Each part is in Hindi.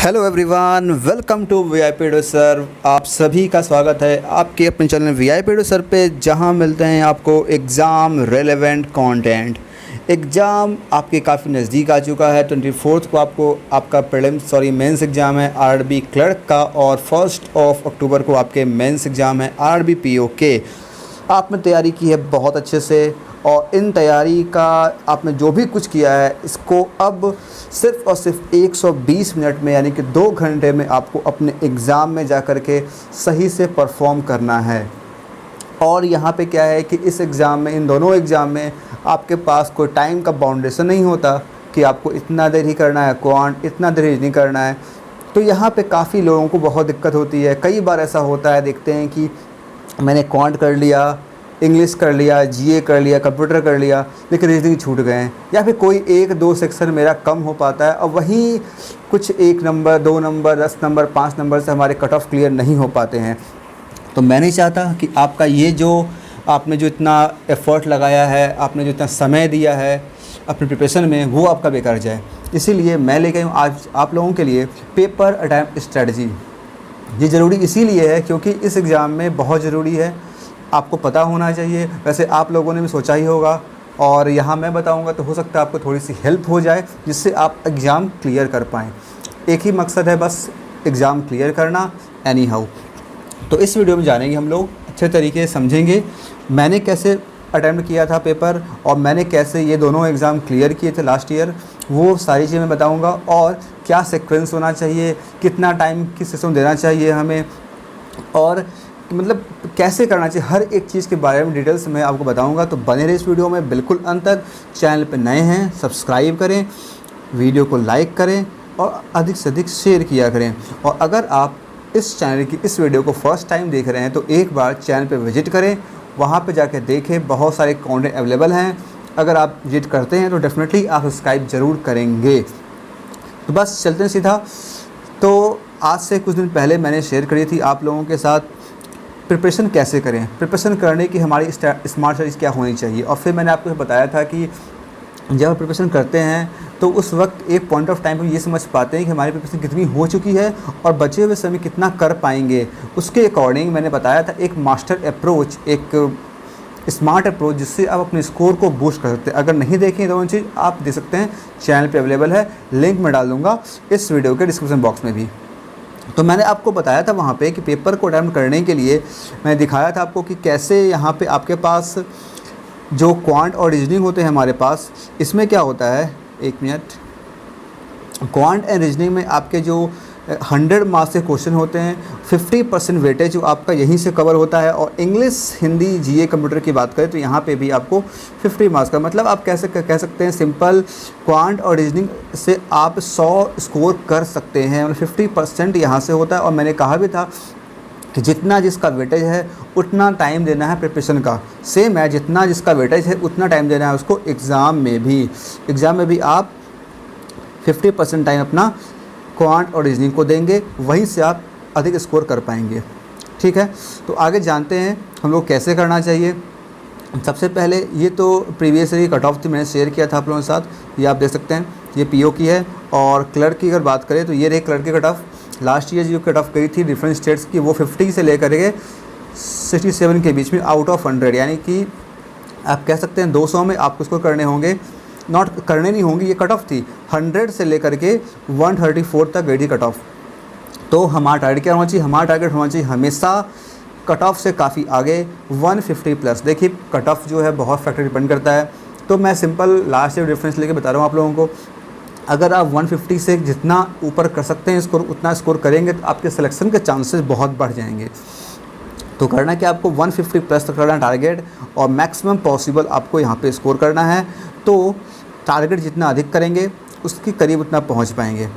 Hello everyone, welcome to VIP एडो सर। आप सभी का स्वागत है आपके अपने चैनल वीआईपी एडो सर पे, जहां मिलते हैं आपको एग्ज़ाम रेलेवेंट कंटेंट। एग्ज़ाम आपके काफ़ी नज़दीक आ चुका है। 24 को आपको आपका मेंस एग्ज़ाम है आरआरबी क्लर्क का, और 1 अक्टूबर को आपके मेंस एग्ज़ाम है आरआरबी पीओ के। आपने तैयारी की है बहुत अच्छे से, और इन तैयारी का आपने जो भी कुछ किया है इसको अब सिर्फ़ और सिर्फ 120 मिनट में, यानी कि 2 घंटे में आपको अपने एग्ज़ाम में जा कर के सही से परफॉर्म करना है। और यहाँ पे क्या है कि इस एग्ज़ाम में, इन दोनों एग्ज़ाम में आपके पास कोई टाइम का बाउंडेशन नहीं होता कि आपको इतना देर ही करना है क्वांट, इतना देर ही नहीं करना है। तो यहाँ पे काफ़ी लोगों को बहुत दिक्कत होती है। कई बार ऐसा होता है, देखते हैं कि मैंने क्वांट कर लिया, इंग्लिश कर लिया, जीए कर लिया, कंप्यूटर कर लिया, लेकिन रीजनिंग छूट गए हैं, या फिर कोई 1-2 सेक्शन मेरा कम हो पाता है, और वहीं कुछ 1 नंबर, 2 नंबर, 10 नंबर, 5 नंबर से हमारे कट ऑफ क्लियर नहीं हो पाते हैं। तो मैं नहीं चाहता कि आपका ये जो आपने जो इतना एफ़र्ट लगाया है, आपने जो इतना समय दिया है अपने प्रिपरेशन में, वो आपका बेकार जाए। इसीलिए मैं लेके आया हूँ आज आप लोगों के लिए पेपर अटैम्प्ट स्ट्रेटजी। ये ज़रूरी इसीलिए है क्योंकि इस एग्ज़ाम में बहुत ज़रूरी है, आपको पता होना चाहिए। वैसे आप लोगों ने भी सोचा ही होगा, और यहाँ मैं बताऊँगा तो हो सकता है आपको थोड़ी सी हेल्प हो जाए, जिससे आप एग्ज़ाम क्लियर कर पाएँ। एक ही मकसद है, बस एग्ज़ाम क्लियर करना एनी हाउ। तो इस वीडियो में जानेंगे हम लोग, अच्छे तरीके से समझेंगे मैंने कैसे अटैम्प्ट किया था पेपर, और मैंने कैसे ये दोनों एग्ज़ाम क्लियर किए थे लास्ट ईयर, वो सारी चीज़ें मैं बताऊँगा। और क्या सीक्वेंस होना चाहिए, कितना टाइम किस सिस्टम देना चाहिए हमें, और मतलब कैसे करना चाहिए, हर एक चीज़ के बारे में डिटेल्स मैं आपको बताऊंगा। तो बने रहे इस वीडियो में बिल्कुल अंत तक। चैनल पे नए हैं सब्सक्राइब करें, वीडियो को लाइक करें, और अधिक से अधिक शेयर किया करें। और अगर आप इस चैनल की इस वीडियो को फर्स्ट टाइम देख रहे हैं तो एक बार चैनल पे विजिट करें, वहाँ पे जाकर देखें, बहुत सारे कंटेंट अवेलेबल हैं। अगर आप विजिट करते हैं तो डेफिनेटली आप सब्सक्राइब ज़रूर करेंगे। तो बस चलते हैं सीधा। तो आज से कुछ दिन पहले मैंने शेयर करी थी आप लोगों के साथ प्रिपरेशन कैसे करें, प्रिपरेशन करने की हमारी स्मार्ट स्ट्रेटजी क्या होनी चाहिए। और फिर मैंने आपको बताया था कि जब आप प्रिपरेशन करते हैं तो उस वक्त एक पॉइंट ऑफ टाइम पर ये समझ पाते हैं कि हमारी प्रिपरेशन कितनी हो चुकी है और बचे हुए समय कितना कर पाएंगे। उसके अकॉर्डिंग मैंने बताया था एक मास्टर अप्रोच, एक स्मार्ट अप्रोच, जिससे आप अपने स्कोर को बूस्ट कर सकते हैं। अगर नहीं देखें दोनों चीज़ आप देख सकते हैं, चैनल पर अवेलेबल है, लिंक मैं डाल दूँगा इस वीडियो के डिस्क्रिप्शन बॉक्स में भी। तो मैंने आपको बताया था वहाँ पे कि पेपर को अटैम्प्ट करने के लिए मैंने दिखाया था आपको कि कैसे यहाँ पे आपके पास जो क्वांट और रीजनिंग होते हैं हमारे पास, इसमें क्या होता है, 1 मिनट। क्वांट एंड रीजनिंग में आपके जो 100 मार्क्स के क्वेश्चन होते हैं, 50% वेटेज जो आपका यहीं से कवर होता है। और इंग्लिश, हिंदी, जीए, कंप्यूटर की बात करें तो यहाँ पे भी आपको 50 मार्क्स का, मतलब आप कैसे कह सकते हैं सिंपल, क्वांट और रीजनिंग से आप 100 स्कोर कर सकते हैं, मतलब 50% यहाँ से होता है। और मैंने कहा भी था कि जितना जिसका वेटेज है उतना टाइम देना है प्रिपरेशन का, सेम है, जितना जिसका वेटेज है उतना टाइम देना है उसको एग्ज़ाम में भी आप 50% टाइम अपना क्वांट और रीजनिंग को देंगे, वहीं से आप अधिक स्कोर कर पाएंगे। ठीक है, तो आगे जानते हैं हम लोग कैसे करना चाहिए। सबसे पहले ये तो प्रीवियस ईयर की कट ऑफ थी, मैंने शेयर किया था आप लोगों के साथ, ये आप देख सकते हैं, ये पीओ की है। और क्लर्क की अगर बात करें तो ये रही क्लर्क की कट ऑफ। लास्ट ईयर जो कट ऑफ गई थी डिफरेंट स्टेट्स की, वो 50 से लेकर के 67 के बीच में आउट ऑफ 100, यानी कि आप कह सकते हैं 200 में आपको स्कोर करने होंगे, करने नहीं होंगी, ये कट ऑफ थी। 100 से लेकर के 134 तक गई थी कट ऑफ। तो हमारा टारगेट क्या होना चाहिए, हमारा टारगेट होना चाहिए हमेशा कट ऑफ से काफ़ी आगे 150 प्लस। देखिए कट ऑफ जो है बहुत फैक्टर डिपेंड करता है, तो मैं सिंपल लास्ट ईयर रेफरेंस लेके बता रहा हूँ आप लोगों को। अगर आप 150 से जितना ऊपर कर सकते हैं स्कोर, उतना स्कोर करेंगे तो आपके सिलेक्शन के चांसेस बहुत बढ़ जाएंगे। तो करना क्या, आपको 150 प्लस तक करना टारगेट, और मैक्सिमम पॉसिबल आपको यहाँ पे स्कोर करना है। तो टारगेट जितना अधिक करेंगे उसके करीब उतना पहुँच पाएंगे।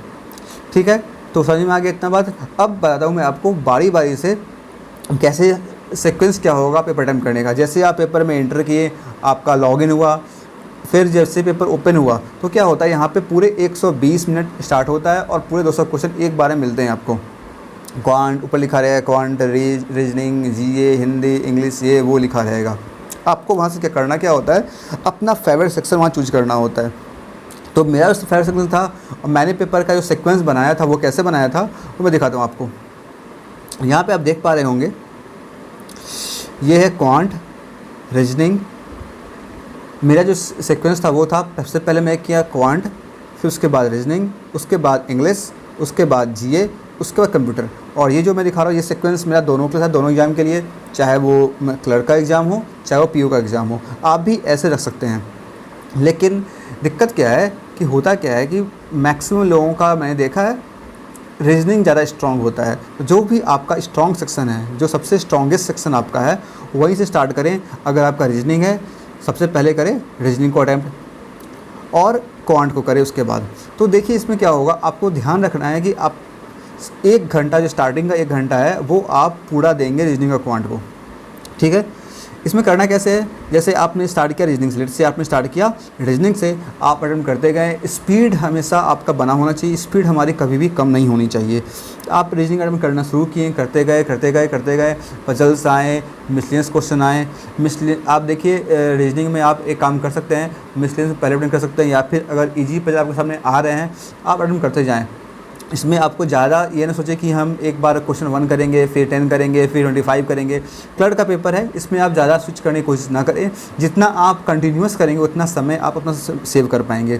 ठीक है, तो समझ में आ गया इतना बात। अब बताता हूँ मैं आपको बारी बारी से कैसे सीक्वेंस क्या होगा पेपर अटैम्प्ट करने का। जैसे आप पेपर में एंटर किए, आपका लॉगिन हुआ, फिर जैसे पेपर ओपन हुआ तो क्या होता है, यहाँ पे पूरे 120 मिनट स्टार्ट होता है और पूरे 200 क्वेश्चन एक बार में मिलते हैं आपको। क्वांट ऊपर लिखा रहेगा, क्वांट, रीजनिंग, जीए, हिंदी, इंग्लिश, ये वो लिखा रहेगा। आपको वहाँ से क्या करना क्या होता है, अपना फेवरेट सेक्शन वहाँ चूज करना होता है। तो मेरा जो फेवरेट सेक्शन था और मैंने पेपर का जो सीक्वेंस बनाया था वो कैसे बनाया था वो मैं दिखाता हूँ आपको। यहाँ पे आप देख पा रहे होंगे, ये है क्वांट, रीजनिंग। मेरा जो सीक्वेंस था वो था, सबसे पहले मैं किया क्वांट, फिर उसके बाद रीजनिंग, उसके बाद इंग्लिश, उसके बाद जीए, उसके बाद कंप्यूटर। और ये जो मैं दिखा रहा हूँ ये सीक्वेंस मेरा दोनों के साथ, दोनों एग्ज़ाम के लिए, चाहे वो क्लर्क का एग्ज़ाम हो चाहे वो पीओ का एग्ज़ाम हो, आप भी ऐसे रख सकते हैं। लेकिन दिक्कत क्या है कि होता क्या है कि मैक्सिमम लोगों का मैंने देखा है रीजनिंग ज़्यादा स्ट्रॉन्ग होता है। तो जो भी आपका स्ट्रॉन्ग सेक्शन है, जो सबसे स्ट्रॉन्गेस्ट सेक्शन आपका है, वहीं से स्टार्ट करें। अगर आपका रीजनिंग है, सबसे पहले करें रीजनिंग को अटैम्प्ट और क्वांट को करें उसके बाद। तो देखिए इसमें क्या होगा, आपको ध्यान रखना है कि आप 1 घंटा, जो स्टार्टिंग का 1 घंटा है वो आप पूरा देंगे रीजनिंग और क्वांट को, ठीक है। इसमें करना कैसे है, जैसे आपने स्टार्ट किया रीजनिंग से, लेट से आपने स्टार्ट किया रीजनिंग से, आप अटेम्प्ट करते गए। स्पीड हमेशा आपका बना होना चाहिए, स्पीड हमारी कभी भी कम नहीं होनी चाहिए। आप रीजनिंग अटेम्प्ट करना शुरू किए, करते गए, पजल्स आए, मिसलेनियस क्वेश्चन आए। आप देखिए रीजनिंग में आप एक काम कर सकते हैं, मिसलेनियस पहले अटेम्प्ट कर सकते हैं, या फिर अगर ईजी पजल आपके सामने आ रहे हैं आप अटेम्प्ट करते जाएँ। इसमें आपको ज़्यादा ये ना सोचे कि हम एक बार क्वेश्चन 1 करेंगे, फिर 10 करेंगे, फिर 25 करेंगे। क्लर्क का पेपर है, इसमें आप ज़्यादा स्विच करने की कोशिश ना करें। जितना आप कंटिन्यूस करेंगे उतना समय आप अपना सेव कर पाएंगे।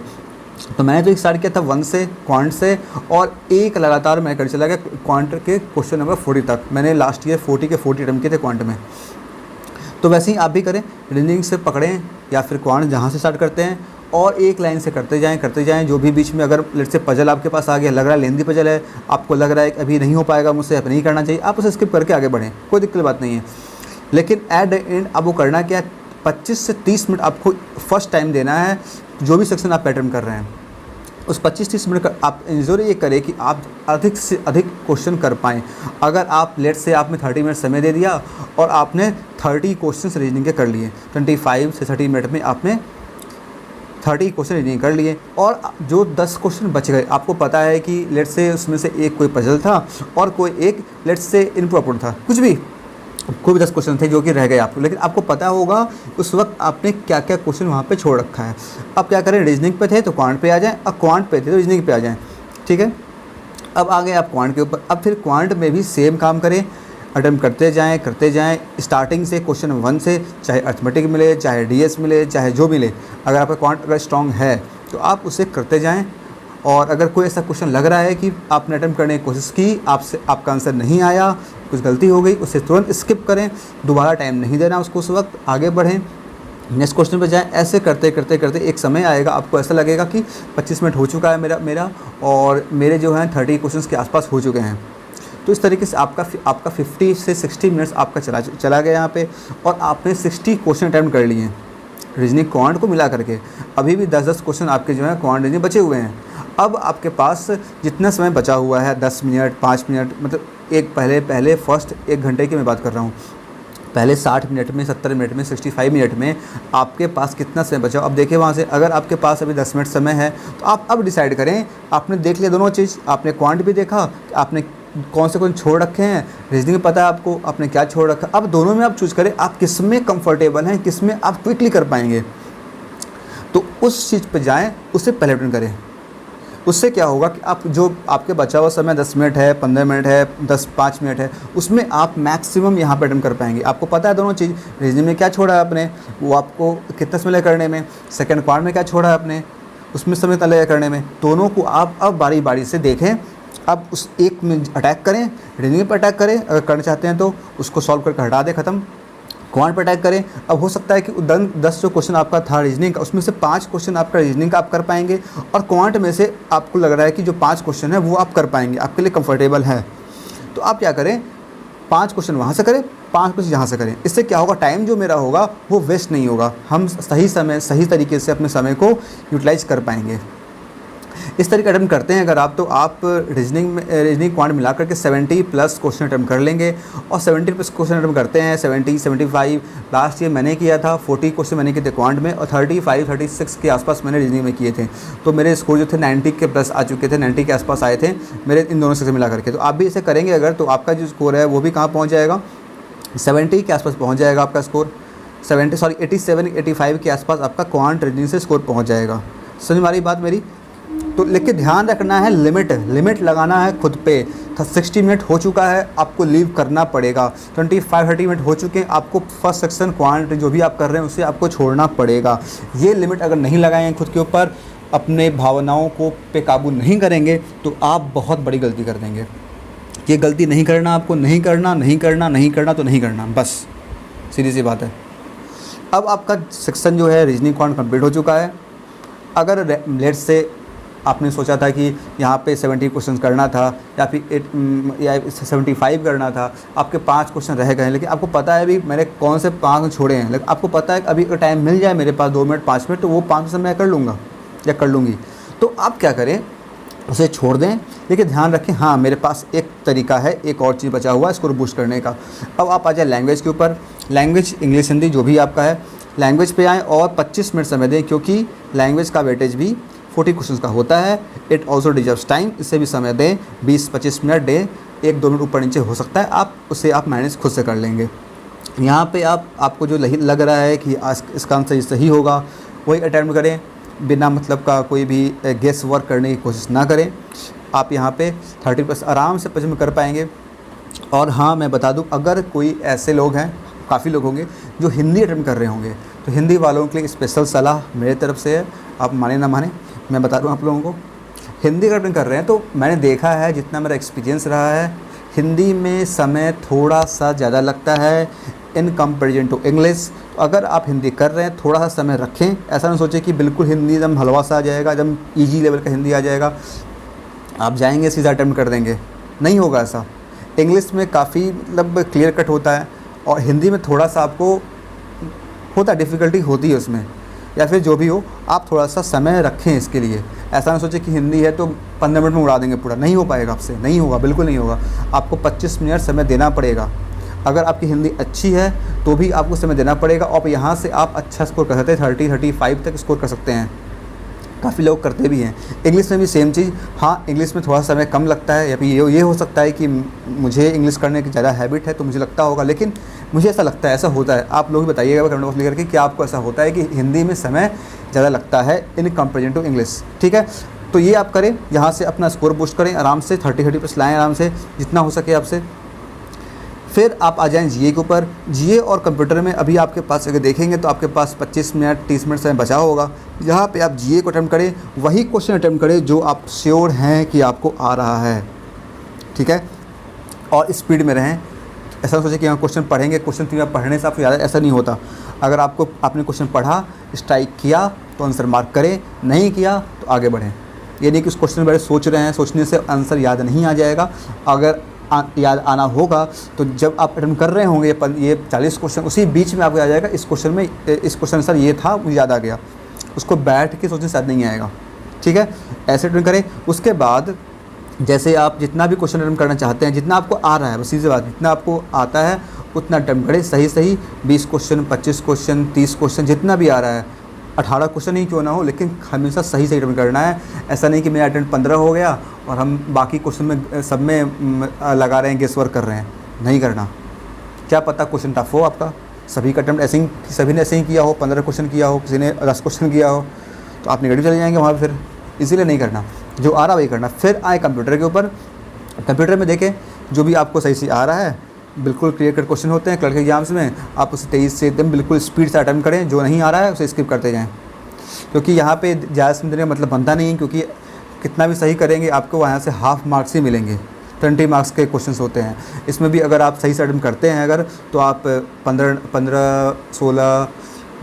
तो मैंने तो एक स्टार्ट किया था 1 से, क्वांट से, और एक लगातार मैं कर चला गया क्वांट के क्वेश्चन नंबर 40 तक। मैंने लास्ट ईयर 40 के 40 अटेम्प्ट किए थे क्वांट में। तो वैसे ही आप भी करें, रीजनिंग से पकड़ें या फिर क्वांट जहाँ से स्टार्ट करते हैं, और एक लाइन से करते जाएं। जो भी बीच में अगर लेट से पजल आपके पास आ गया, लग रहा है लेंदी पजल है, आपको लग रहा है कि अभी नहीं हो पाएगा मुझसे, अब नहीं करना चाहिए, आप उसे स्किप करके आगे बढ़ें, कोई दिक्कत बात नहीं है। लेकिन एट द एंड अब वो करना क्या है, 25 से 30 मिनट आपको फर्स्ट टाइम देना है जो भी सेक्शन आप अटेम्प्ट कर रहे हैं। उस 25-30 मिनट का आप इंश्योर ये करें कि आप अधिक से अधिक क्वेश्चन कर पाएँ। अगर आप लेट से आपने 30 मिनट समय दे दिया और आपने 30 क्वेश्चन रीजनिंग के कर लिए, 25 से 30 मिनट में आपने 30 क्वेश्चन रीजनिंग कर लिए, और जो 10 क्वेश्चन बच गए, आपको पता है कि लेट से उसमें से एक कोई पजल था और कोई एक लेट से इनप्रॉपर था, कुछ भी, कोई भी 10 क्वेश्चन थे जो कि रह गए आपको, लेकिन आपको पता होगा उस वक्त आपने क्या क्या क्वेश्चन वहाँ पे छोड़ रखा है। अब क्या करें, रीजनिंग पे थे तो क्वांट पे आ जाएँ, और क्वांट पे थे तो रीजनिंग पे आ जाएँ, ठीक है। अब आ गए आप क्वांट के ऊपर। अब फिर क्वांट में भी सेम काम करें, अटेम्प्ट करते जाएँ स्टार्टिंग से, क्वेश्चन 1 से, चाहे अर्थमेटिक मिले, चाहे डीएस मिले, चाहे जो मिले। अगर आपका क्वांट अगर स्ट्रॉन्ग है तो आप उसे करते जाएँ, और अगर कोई ऐसा क्वेश्चन लग रहा है कि आपने अटेम्प्ट करने की कोशिश की, आपसे आपका आंसर नहीं आया, कुछ गलती हो गई, उसे तुरंत स्किप करें, दोबारा टाइम नहीं देना उसको, उस वक्त आगे बढ़ें, नेक्स्ट क्वेश्चन पे जाएँ। ऐसे करते एक समय आएगा आपको ऐसा लगेगा कि 25 मिनट हो चुका है मेरा और मेरे जो हैं 30 क्वेश्चन के आसपास हो चुके हैं। तो इस तरीके से आपका 50 से 60 मिनट्स आपका चला गया यहाँ पे, और आपने 60 क्वेश्चन अटैम्प्ट कर लिए हैं रीजनिंग क्वांट को मिला करके। अभी भी 10-10 क्वेश्चन आपके जो है क्वांट रीजनिंग बचे हुए हैं। अब आपके पास जितना समय बचा हुआ है, 10 मिनट, 5 मिनट, मतलब एक पहले फर्स्ट 1 घंटे की मैं बात कर रहा हूँ, पहले 60 मिनट में, 70 मिनट में, 65 मिनट में आपके पास कितना समय बचा। अब देखिए वहाँ से अगर आपके पास अभी 10 मिनट समय है तो आप अब डिसाइड करें। आपने देख लिया दोनों चीज़, आपने क्वांट भी देखा, आपने कौन से छोड़ रखे हैं, रीजनिंग पता है आपको आपने क्या छोड़ रखा। अब दोनों में आप चूज़ करें, आप किस में कंफर्टेबल हैं, किस में आप क्विकली कर पाएंगे, तो उस चीज़ पे जाएं, उससे पहले अटेम्प्ट करें। उससे क्या होगा कि आप जो आपके बचा हुआ समय 10 मिनट है, 15 मिनट है, 5 मिनट है, उसमें आप मैक्सिमम यहाँ पे अटेम्प्ट कर पाएंगे। आपको पता है दोनों चीज़, रीजनिंग में क्या छोड़ा है आपने, वो आपको कितना समय लगेगा करने में, सेकंड क्वार्ट में क्या छोड़ा है आपने, उसमें समय कितना लगेगा करने में। दोनों को आप अब बारी बारी से देखें, अब उस एक में अटैक करें, रीजनिंग पर अटैक करें, अगर करना चाहते हैं तो उसको सॉल्व करके हटा दें, ख़त्म। क्वांट पर अटैक करें। अब हो सकता है कि 10 जो क्वेश्चन आपका था रीजनिंग का, उसमें से 5 क्वेश्चन आपका रीजनिंग का आप कर पाएंगे, और क्वांट में से आपको लग रहा है कि जो 5 क्वेश्चन है वो आप कर पाएंगे, आपके लिए कंफर्टेबल है। तो आप क्या करें, 5 क्वेश्चन वहाँ से करें, 5 क्वेश्चन यहाँ से करें। इससे क्या होगा, टाइम जो मेरा होगा वो वेस्ट नहीं होगा, हम सही तरीके से अपने समय को यूटिलाइज कर पाएंगे। इस तरीके अटेम्प्ट करते हैं अगर आप, तो आप रीजनिंग क्वांट मिला करके 70 प्लस क्वेश्चन अटेम्प्ट कर लेंगे। और 70 प्लस क्वेश्चन अटेम्प्ट करते हैं, 70, 75। लास्ट ईयर मैंने किया था 40 क्वेश्चन मैंने किए थे क्वांट में, और 35, 36 के आसपास मैंने रीजनिंग में किए थे। तो मेरे स्कोर जो थे 90 के प्लस आ चुके थे, 90 के आसपास आए थे मेरे इन दोनों से मिला करके। तो आप भी इसे करेंगे अगर, तो आपका जो स्कोर है वो भी कहाँ पहुँच जाएगा, 70 के आसपास पहुँच जाएगा आपका स्कोर। 87, 85 के आसपास आपका क्वांट रीजनिंग से स्कोर पहुँच जाएगा। समझ में आ रही बात मेरी? तो लेकिन ध्यान रखना है, लिमिट लगाना है खुद पे। 60 मिनट हो चुका है, आपको लीव करना पड़ेगा। 25-30 मिनट हो चुके हैं, आपको फर्स्ट सेक्शन क्वांटिटी जो भी आप कर रहे हैं उसे आपको छोड़ना पड़ेगा। ये लिमिट अगर नहीं लगाएंगे खुद के ऊपर, अपने भावनाओं को पे काबू नहीं करेंगे तो आप बहुत बड़ी गलती कर देंगे। ये गलती नहीं करना आपको, नहीं करना तो नहीं करना, बस सीधी सी बात है। अब आपका सेक्शन जो है रीजनिंग क्वांट कंप्लीट हो चुका है। अगर लेट से आपने सोचा था कि यहाँ पे 70 क्वेश्चन करना था या फिर 75 करना था, आपके 5 क्वेश्चन रह गए, लेकिन आपको पता है भी मैंने कौन से 5 छोड़े हैं, लेकिन आपको पता है कि अभी अगर टाइम मिल जाए मेरे पास 2 मिनट 5 मिनट तो वो 5 क्वेश्चन मैं कर लूँगा या कर लूँगी, तो आप क्या करें, उसे छोड़ दें। लेकिन ध्यान रखें, हाँ मेरे पास एक तरीका है, एक और चीज़ बचा हुआ है इसको बूस्ट करने का। अब आप आ जाए लैंग्वेज के ऊपर। लैंग्वेज इंग्लिश हिंदी जो भी आपका है, लैंग्वेज पे आएँ और 25 मिनट समय दें, क्योंकि लैंग्वेज का वेटेज भी 40 क्वेश्चन का होता है। इट ऑल्सो डिजर्व्स टाइम, इससे भी समय दें, 20-25 मिनट दें, 1-2 मिनट ऊपर नीचे हो सकता है, आप उसे आप मैनेज खुद से कर लेंगे। यहाँ पे आपको जो लग रहा है कि आज इसका आंसर सही होगा वही अटैम्प्ट करें, बिना मतलब का कोई भी गेस वर्क करने की कोशिश ना करें। आप यहाँ पे 30% आराम से 25 में कर पाएंगे। और हाँ मैं बता दूँ, अगर कोई ऐसे लोग हैं, काफ़ी लोग होंगे जो हिंदी अटैम्प्ट कर रहे होंगे, तो हिंदी वालों के लिए स्पेशल सलाह मेरे तरफ से है, आप माने ना माने मैं बता दूँ आप लोगों को। हिंदी अटैम्प्ट कर रहे हैं तो मैंने देखा है, जितना मेरा एक्सपीरियंस रहा है, हिंदी में समय थोड़ा सा ज़्यादा लगता है इन कंपेरिजन टू इंग्लिश। तो अगर आप हिंदी कर रहे हैं थोड़ा सा समय रखें, ऐसा ना सोचें कि बिल्कुल हिंदी एकदम हलवा सा आ जाएगा, एकदम ईजी लेवल का हिंदी आ जाएगा, आप जाएंगे सीधा अटैम्प्ट कर देंगे, नहीं होगा ऐसा। इंग्लिश में काफ़ी मतलब क्लियर कट होता है और हिंदी में थोड़ा सा आपको होता है, डिफ़िकल्टी होती है उसमें, या फिर जो भी हो आप थोड़ा सा समय रखें इसके लिए। ऐसा ना सोचें कि हिंदी है तो 15 मिनट में उड़ा देंगे पूरा, नहीं हो पाएगा आपसे, नहीं होगा, बिल्कुल नहीं होगा। आपको 25 मिनट समय देना पड़ेगा। अगर आपकी हिंदी अच्छी है तो भी आपको समय देना पड़ेगा और यहाँ से आप अच्छा स्कोर कर सकते हैं, 30-35 तक स्कोर कर सकते हैं, काफ़ी लोग करते भी हैं। इंग्लिश में भी सेम चीज़, हाँ इंग्लिश में थोड़ा समय कम लगता है, या फिर ये हो सकता है कि मुझे इंग्लिश करने की ज़्यादा हैबिट है तो मुझे लगता होगा, लेकिन मुझे ऐसा लगता है, ऐसा होता है। आप लोग भी बताइएगा कमेंट बॉक्स में करके कि आपको ऐसा होता है कि हिंदी में समय ज़्यादा लगता है इन कंपेरिजन टू इंग्लिश, ठीक है। तो ये आप करें, यहाँ से अपना स्कोर बूस्ट करें, आराम से 30+ लाएँ, आराम से जितना हो सके आपसे। फिर आप आ जाएँ जीए के ऊपर। जीए और कंप्यूटर में अभी आपके पास अगर देखेंगे तो आपके पास 25 मिनट 30 मिनट समय बचा होगा। यहाँ पे आप जीए को अटैम्प्ट करें, वही क्वेश्चन अटैम्प्ट करें जो आप श्योर हैं कि आपको आ रहा है, ठीक है, और स्पीड में रहें। ऐसा सोचें कि यहाँ क्वेश्चन पढ़ेंगे, क्वेश्चन 3 बार पढ़ने से आपको याद है, ऐसा नहीं होता। अगर आपने क्वेश्चन पढ़ा, स्ट्राइक किया तो आंसर मार्क करें, नहीं किया तो आगे बढ़ें। ये नहीं कि उस क्वेश्चन के बारे में सोच रहे हैं, सोचने से आंसर याद नहीं आ जाएगा। अगर याद आना होगा तो जब आप अटेम्प्ट कर रहे होंगे ये 40 क्वेश्चन, उसी बीच में आपको याद आएगा इस क्वेश्चन आंसर ये था, मुझे याद आ गया, उसको बैठ के सोचने से याद नहीं आएगा, ठीक है। ऐसे अटेम्प्ट करें। उसके बाद जैसे आप जितना भी क्वेश्चन अटेम्प्ट करना चाहते हैं, जितना आपको आ रहा है, बस सीधी बात, जितना आपको आता है उतना अटेम्प्ट करें, सही 20 क्वेश्चन 25 क्वेश्चन 30 क्वेश्चन जितना भी आ रहा है, 18 क्वेश्चन ही क्यों ना हो, लेकिन हमेशा सही अटेम्प्ट करना है। ऐसा नहीं कि मेरा अटेम्प्ट 15 हो गया और हम बाकी क्वेश्चन में सब में लगा रहे हैं, गेस वर्क कर रहे हैं, नहीं करना। क्या पता क्वेश्चन टफ हो आपका, सभी का अटेम्प्ट ऐसे ही, सभी ने ऐसे ही किया हो, 15 क्वेश्चन किया हो, किसी ने 10 क्वेश्चन किया हो, तो आप नेगेटिव चले जाएंगे वहाँ पर, फिर इसीलिए नहीं करना, जो आ रहा वही करना। फिर आए कंप्यूटर के ऊपर। कंप्यूटर में देखें जो भी आपको सही से आ रहा है, बिल्कुल क्लियर कट क्वेश्चन होते हैं क्लर्क एग्जाम्स में, आप उसे तेज़ से एकदम बिल्कुल स्पीड से अटेम्प्ट करें, जो नहीं आ रहा है उसे स्किप करते जाएं, क्योंकि यहाँ पे ज़्यादा समय देने का मतलब बनता नहीं है, क्योंकि कितना भी सही करेंगे आपको वहाँ से हाफ मार्क्स ही मिलेंगे। 20 मार्क्स के क्वेश्चंस होते हैं, इसमें भी अगर आप सही से अटेम्प्ट करते हैं अगर, तो आप 15, 16,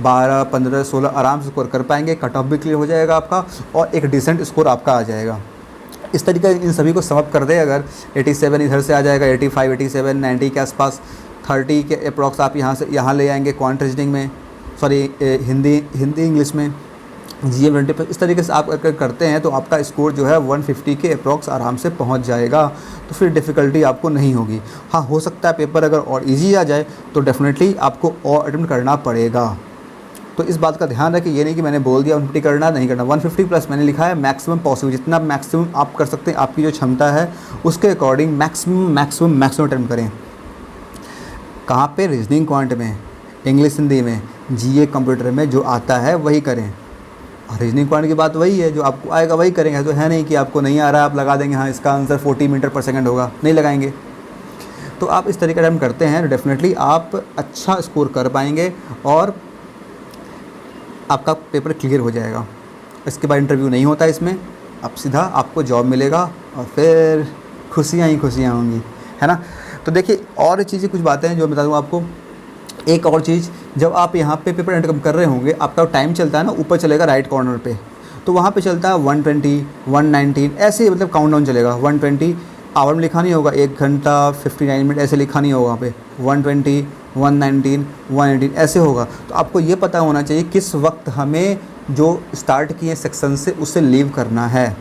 12, 15, 16 आराम से स्कोर कर पाएंगे, कट ऑफ भी क्लियर हो जाएगा आपका और एक डिसेंट स्कोर आपका आ जाएगा। इस तरीके इन सभी को समअप कर दे, अगर 87 इधर से आ जाएगा, 85, 87, 90 के आसपास, 30 के अप्रॉक्स आप यहाँ ले आएंगे क्वांट रीजनिंग में, सॉरी हिंदी इंग्लिश में, जीए 20 पर। इस तरीके से आप अगर करते हैं तो आपका स्कोर जो है 150 के अप्रॉक्स आराम से पहुँच जाएगा, तो फिर डिफ़िकल्टी आपको नहीं होगी। हाँ हो सकता है पेपर अगर और ईजी आ जाए तो डेफिनेटली आपको और अटेम्प्ट करना पड़ेगा। तो इस बात का ध्यान रखें, ये नहीं कि मैंने बोल दिया 150 करना, नहीं करना। 150+ मैंने लिखा है मैक्सिमम पॉसिबल, जितना मैक्सिमम आप कर सकते हैं, आपकी जो क्षमता है उसके अकॉर्डिंग मैक्सिमम अटेम्प्ट करें। कहाँ पे? रीजनिंग क्वांट में, इंग्लिश हिंदी में, जीए कंप्यूटर में जो आता है वही करें, रीजनिंग पॉइंट की बात वही है, जो आपको आएगा वही करेंगे। तो है नहीं कि आपको नहीं आ रहा है आप लगा देंगे हाँ इसका आंसर 40 मीटर पर सेकंड होगा, नहीं लगाएंगे। तो आप इस तरीके से हम करते हैं, डेफिनेटली आप अच्छा स्कोर कर पाएंगे और आपका पेपर क्लियर हो जाएगा। इसके बाद इंटरव्यू नहीं होता इसमें, अब सीधा आपको जॉब मिलेगा और फिर खुशियाँ ही खुशियाँ होंगी, है ना। तो देखिए और चीज़ें कुछ बातें हैं जो बता दूँ आपको। एक और चीज़, जब आप यहाँ पे पेपर एंटर कर रहे होंगे, आपका टाइम चलता है ना, ऊपर चलेगा राइट कॉर्नर पे, तो वहाँ पे चलता है 120, 119 ऐसे, मतलब काउंटडाउन चलेगा। 120 आवर में लिखा नहीं होगा, 1 घंटा 59 मिनट ऐसे लिखा नहीं होगा वहाँ पे। 120, 119, 118 ऐसे होगा। तो आपको ये पता होना चाहिए किस वक्त हमें जो स्टार्ट किए सेक्शन से उसे लीव करना है।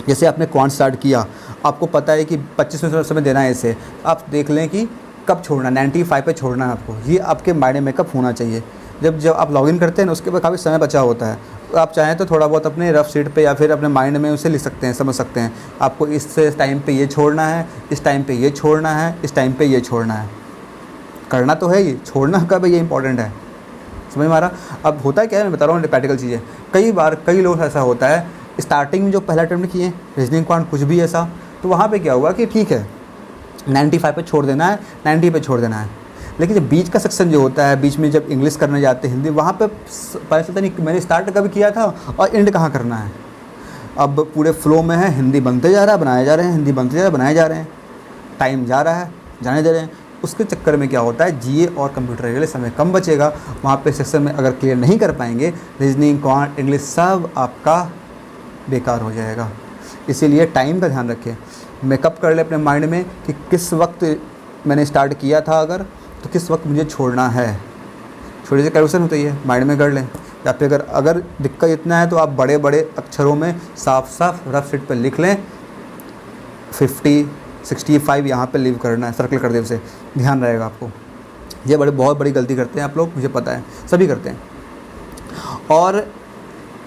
जैसे आपने क्वांट स्टार्ट किया, आपको पता है कि 25 मिनट समय देना है इसे, आप देख लें कि कब छोड़ना, 95 पे छोड़ना है आपको। ये आपके माइंड में कब होना चाहिए। जब आप लॉगिन करते हैं ना, उसके बाद काफ़ी समय बचा होता है, तो आप चाहें तो थोड़ा बहुत अपने रफ शीट पे या फिर अपने माइंड में उसे लिख सकते हैं, समझ सकते हैं आपको इस टाइम पे ये छोड़ना है, इस टाइम पे ये छोड़ना है, इस टाइम पे ये छोड़ना है। करना तो है, ये छोड़ना कब है ये इंपॉर्टेंट है, समझ में आ रहा। अब होता है क्या है, मैं बता रहा हूँ प्रैक्टिकल चीज़ें। कई बार कई लोग ऐसा होता है, स्टार्टिंग में जो पहला अटेम्प्ट किए रीजनिंग क्वांट कुछ भी ऐसा, तो वहाँ पे क्या हुआ कि ठीक है 95 पे छोड़ देना है, 90 पे छोड़ देना है। लेकिन जब बीच का सेक्शन जो होता है, बीच में जब इंग्लिश करने जाते हैं, हिंदी, वहाँ पे पता चलता नहीं मैंने स्टार्ट कभी किया था और एंड कहाँ करना है। अब पूरे फ्लो में है, हिंदी बनते जा रहा है, बनाए जा रहे हैं, हिंदी बनते जा रहा है, बनाए जा रहे हैं, टाइम जा रहा है, जाने दे रहे हैं। उसके चक्कर में क्या होता है, जीए और कंप्यूटर के लिए समय कम बचेगा। वहाँ पे सेक्शन में अगर क्लियर नहीं कर पाएंगे, रीजनिंग क्वांट इंग्लिश सब आपका बेकार हो जाएगा। इसीलिए टाइम का ध्यान रखें। मेकअप कर ले अपने माइंड में कि किस वक्त मैंने स्टार्ट किया था, अगर तो किस वक्त मुझे छोड़ना है। छोटे से कैलकुलेशन होती है, माइंड में कर लें। या फिर अगर दिक्कत इतना है तो आप बड़े बड़े अक्षरों में साफ साफ रफ शीट पर लिख लें, 50, 65 यहाँ पे लीव करना है, सर्कल कर दे उसे, ध्यान रहेगा आपको। ये बहुत बड़ी गलती करते हैं आप लोग, मुझे पता है सभी करते हैं। और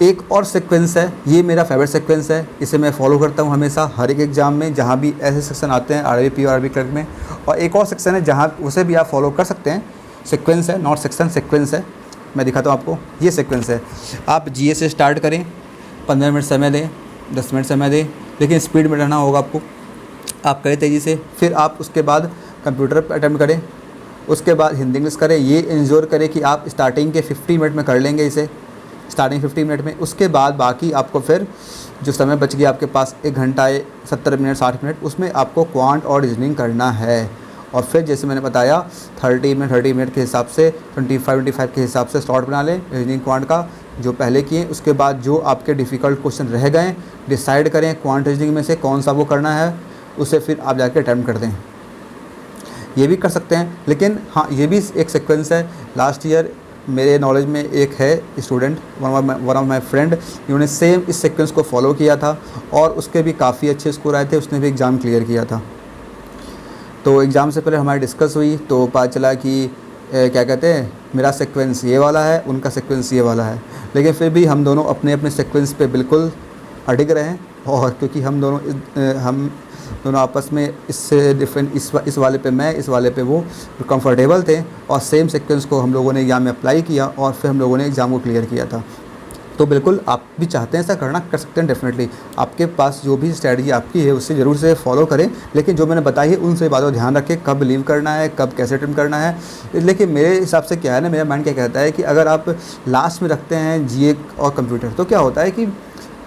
एक और सीक्वेंस है, ये मेरा फेवरेट सीक्वेंस है, इसे मैं फॉलो करता हूँ हमेशा हर एक एग्ज़ाम में जहाँ भी ऐसे सेक्शन आते हैं, आरबीपी और आरबी क्लर्क में। और एक और सेक्शन है जहाँ उसे भी आप फॉलो कर सकते हैं, सीक्वेंस है, नॉट सेक्शन, सीक्वेंस है। मैं दिखाता हूँ आपको, ये सीक्वेंस है। आप जीए से स्टार्ट करें, 15 मिनट समय दें, 10 मिनट समय दें, लेकिन स्पीड में रहना होगा आपको। आप करें तेज़ी से, फिर आप उसके बाद कंप्यूटर पर अटैम्प्ट करें, उसके बाद हिंदी इंग्लिश करें। ये इंश्योर करें कि आप स्टार्टिंग के 50 मिनट में कर लेंगे इसे, स्टार्टिंग 50 मिनट में। उसके बाद बाकी आपको फिर जो समय बच गया आपके पास, 1 घंटा 70 मिनट 60 मिनट, उसमें आपको क्वांट और रीजनिंग करना है। और फिर जैसे मैंने बताया 30 मिनट के हिसाब से, 25 के हिसाब से स्लॉट बना लें रीजनिंग क्वांट का जो पहले किए। उसके बाद जो आपके डिफ़िकल्ट क्वेश्चन रह गए, डिसाइड करें क्वांट रीजनिंग में से कौन सा वो करना है, उसे फिर आप जाके अटैम्प्ट कर दें। ये भी कर सकते हैं, लेकिन हाँ ये भी एक सीक्वेंस है। लास्ट ईयर मेरे नॉलेज में एक है student, one of my friend, इन्होंने सेम इस सीक्वेंस को फॉलो किया था और उसके भी काफ़ी अच्छे स्कोर आए थे, उसने भी एग्ज़ाम क्लियर किया था। तो एग्ज़ाम से पहले हमारी डिस्कस हुई तो पता चला कि क्या कहते हैं, मेरा सीक्वेंस ये वाला है, उनका सीक्वेंस ये वाला है, लेकिन फिर भी हम दोनों अपने अपने सीक्वेंस पे बिल्कुल अडिग रहे हैं। और क्योंकि हम दोनों आपस में इससे डिफरेंट, इस वाले पे मैं, इस वाले पे वो कंफर्टेबल थे और सेम सीक्वेंस को हम लोगों ने एग्ज़ाम में अप्लाई किया और फिर हम लोगों ने एग्ज़ाम को क्लियर किया था। तो बिल्कुल आप भी चाहते हैं ऐसा करना, कर सकते हैं डेफिनेटली। आपके पास जो भी स्ट्रैटेजी आपकी है उससे ज़रूर से फॉलो करें, लेकिन जो मैंने बताई है उन सभी बातों का ध्यान रखें, कब लीव करना है, कब कैसे अटेम्प्ट करना है। लेकिन मेरे हिसाब से क्या है ना, मेरा माइंड क्या कहता है कि अगर आप लास्ट में रखते हैं जीए और कंप्यूटर, तो क्या होता है कि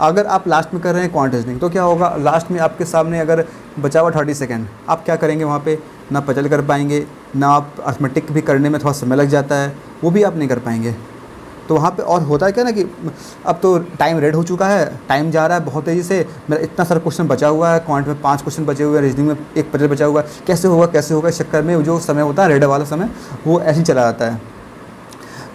अगर आप लास्ट में कर रहे हैं क्वांट रीजनिंग, तो क्या होगा, लास्ट में आपके सामने अगर बचा हुआ 30 सेकेंड, आप क्या करेंगे वहाँ पे, ना पचल कर पाएंगे, ना आप अर्थमेटिक भी करने में थोड़ा समय लग जाता है, वो भी आप नहीं कर पाएंगे। तो वहाँ पे और होता है क्या ना कि अब तो टाइम रेड हो चुका है, टाइम जा रहा है बहुत तेज़ी से, मेरा इतना सारा क्वेश्चन बचा हुआ है, क्वांट में 5 क्वेश्चन बचे हुए हैं, रीजनिंग में 1 पजल बचा हुआ है, कैसे होगा, इस चक्कर में जो समय होता है रेड वाला समय, वो ऐसे ही चला जाता है।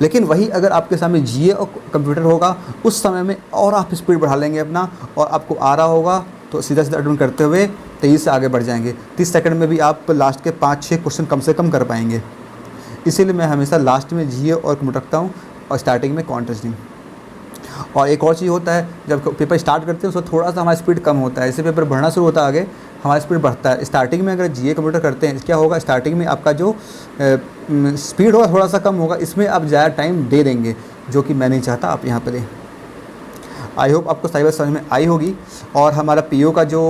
लेकिन वही अगर आपके सामने जीए और कंप्यूटर होगा, उस समय में और आप स्पीड बढ़ा लेंगे अपना, और आपको आ रहा होगा तो सीधा अटेम्प्ट करते हुए तेज़ी से आगे बढ़ जाएंगे। 30 सेकंड में भी आप लास्ट के 5-6 क्वेश्चन कम से कम कर पाएंगे। इसीलिए मैं हमेशा लास्ट में जीए और कंप्यूटर रखता हूँ और स्टार्टिंग में क्वांट रीजनिंग। और एक और चीज़ होता है, जब पेपर स्टार्ट करते हैं उसको थोड़ा सा हमारा स्पीड कम होता है, इससे पेपर बढ़ना शुरू होता है, आगे हमारा स्पीड बढ़ता है। स्टार्टिंग में अगर जीए कंप्यूटर करते हैं, क्या होगा, स्टार्टिंग में आपका जो स्पीड होगा थोड़ा सा कम होगा, इसमें आप ज़्यादा टाइम दे देंगे, जो कि मैं नहीं चाहता आप यहाँ पर दें। आई होप आपको सारी बात समझ में आई होगी। और हमारा पीओ का जो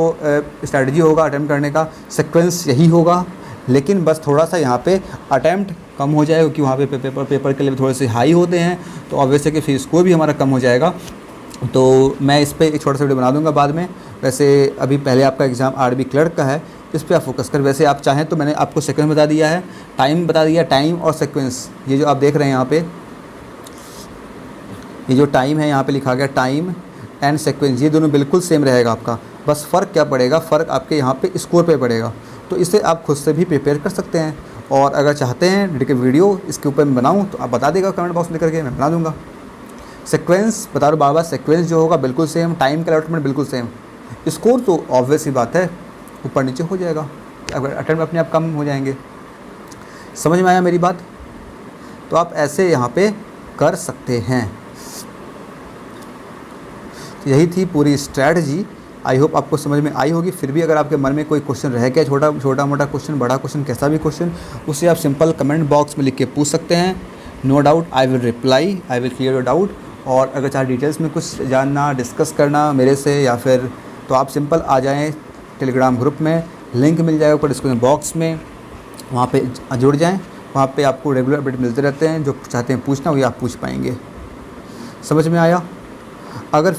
स्ट्रैटेजी होगा अटैम्प्ट करने का, सीक्वेंस यही होगा, लेकिन बस थोड़ा सा यहाँ पे अटैम्प्ट कम हो जाएगा क्योंकि वहाँ पे पेपर के लिए थोड़े से हाई होते हैं, तो ऑब्वियस है कि फिर स्कोर भी हमारा कम हो जाएगा। तो मैं इस पर एक छोटा सा वीडियो बना दूंगा बाद में। वैसे अभी पहले आपका एग्ज़ाम आरबी क्लर्क का है, इस पर आप फोकस कर। वैसे आप चाहें तो मैंने आपको सेक्वेंस बता दिया है, टाइम बता दिया, टाइम और सेक्वेंस। ये जो आप देख रहे हैं यहाँ पे, ये जो टाइम है यहाँ पे लिखा गया टाइम एंड सेक्वेंस, ये दोनों बिल्कुल सेम रहेगा आपका। बस फ़र्क क्या पड़ेगा, फ़र्क आपके यहाँ पे स्कोर पे पड़ेगा। तो इसे आप खुद से भी प्रिपेयर कर सकते हैं। और अगर चाहते हैं डेडिकेट वीडियो इसके ऊपर मैं बनाऊँ तो आप बता देगा कमेंट बॉक्स में करके, मैं बना दूँगा। सीक्वेंस बता रहा हूँ बार बार, सीक्वेंस जो होगा बिल्कुल सेम, टाइम का अलॉटमेंट बिल्कुल सेम। स्कोर तो ऑब्वियस ही बात है ऊपर नीचे हो जाएगा, अगर अटेम्प्ट अपने आप कम हो जाएंगे। समझ में आया मेरी बात? तो आप ऐसे यहाँ पे कर सकते हैं। तो यही थी पूरी स्ट्रैटेजी। आई होप आपको समझ में आई होगी। फिर भी अगर आपके मन में कोई क्वेश्चन रह गया, छोटा मोटा क्वेश्चन, बड़ा क्वेश्चन, कैसा भी क्वेश्चन, उसे आप सिंपल कमेंट बॉक्स में लिख के पूछ सकते हैं। No doubt I will reply, I will clear your doubt. और अगर चाहे डिटेल्स में कुछ जानना, डिस्कस करना मेरे से या फिर, तो आप सिंपल आ जाएँ टेलीग्राम ग्रुप में, लिंक मिल जाएगा ऊपर डिस्क्रिप्शन बॉक्स में, वहाँ पे जुड़ जाएं। वहाँ पे आपको रेगुलर अपडेट मिलते रहते हैं, जो चाहते हैं पूछना वही आप पूछ पाएंगे। समझ में आया? अगर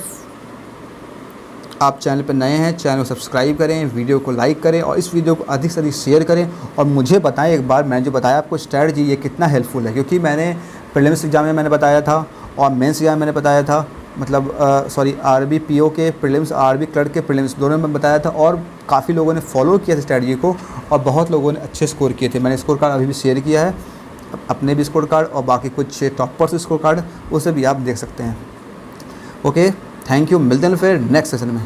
आप चैनल पर नए हैं, चैनल को सब्सक्राइब करें, वीडियो को लाइक करें और इस वीडियो को अधिक से अधिक शेयर करें। और मुझे बताएं एक बार, मैंने जो बताया आपको स्ट्रैटेजी, ये कितना हेल्पफुल है। क्योंकि मैंने प्रीलिम्स एग्जाम में मैंने बताया था और मेंस एग्जाम में मैंने बताया था, मतलब सॉरी आरबी पीओ के प्रीलिम्स, आरबी क्लर्क के प्रीलिम्स, दोनों में बताया था। और काफ़ी लोगों ने फॉलो किया था स्ट्रैटेजी को और बहुत लोगों ने अच्छे स्कोर किए थे। मैंने स्कोर कार्ड अभी भी शेयर किया है, अपने भी स्कोर कार्ड और बाकी कुछ टॉपर्स स्कोर कार्ड, उसे भी आप देख सकते हैं। Okay, thank you. मिलते हैं फिर नेक्स्ट सेशन में।